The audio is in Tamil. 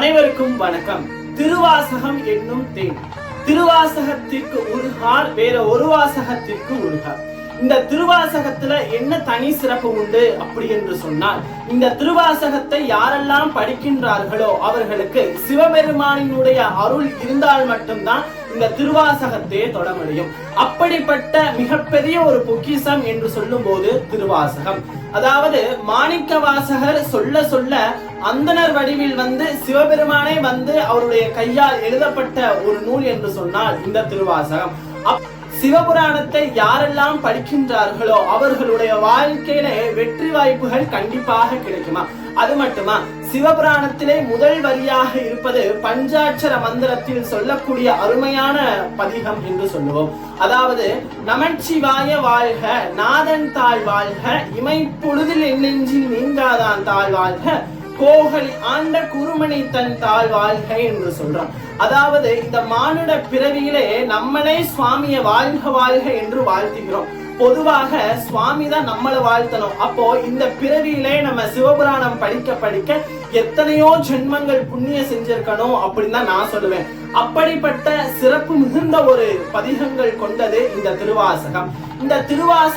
அனைவருக்கும் வணக்கம். திருவாசகம் என்னும் தேன். திருவாசகத்திற்கு உருகால் வேற ஒரு வாசகத்திற்கு உருகால். இந்த திருவாசகத்துல என்ன தனி சிறப்பு உண்டு அப்படி என்று சொன்னால், இந்த திருவாசகத்தை யாரெல்லாம் படிக்கின்றார்களோ அவர்களுக்கு சிவபெருமானினுடைய அருள் இருந்தால் மட்டும்தான் இந்த திருவாசகத்தையே தொட முடியும். அப்படிப்பட்ட மிகப்பெரிய ஒரு பொக்கிஷம் என்று சொல்லும் போது திருவாசகம், அதாவது மாணிக்க வாசகர் சொல்ல சொல்ல அந்தனர் வடிவில் சிவபெருமானே அவருடைய கையால் எழுதப்பட்ட ஒரு நூல் என்று சொன்னால் இந்த திருவாசகம். சிவபுராணத்தை யாரெல்லாம் படிக்கின்றார்களோ அவர்களுடைய வாழ்க்கையில வெற்றி வாய்ப்புகள் கண்டிப்பாக கிடைக்குமா? அது மட்டுமா, சிவபுராணத்திலே முதல் வரியாக இருப்பது பஞ்சாட்சர மந்திரத்தில் சொல்லக்கூடிய அருமையான பதிகம் என்று சொல்லுவோம். அதாவது, நமச்சிவாய வாழ்க, நாதன் தாழ் வாழ்க, இமைப்பொழுதில் நெஞ்சில் நீங்காதான் தாழ் வாழ்க, கோகலி ஆண்ட குருமணி தன் தாழ் வாழ்க என்று சொல்றான். அதாவது, இந்த மானுட பிறவியிலே நம்மளே சுவாமிய வாழ்க வாழ்க என்று வாழ்த்துகிறோம். பொதுவாக சுவாமி தான் நம்மளை வாழ்த்தணும். அப்போ இந்த பிறவியிலே நம்ம சிவபுராணம் படிக்க படிக்க எத்தனையோ ஜென்மங்கள் புண்ணிய செஞ்சிருக்கணும் அப்படின்னு தான் நான் சொல்லுவேன். அப்படிப்பட்ட சிறப்பு மிகுந்த ஒரு பதிகங்கள் கொண்டது இந்த திருவாசகம். இந்த திருவாசகம்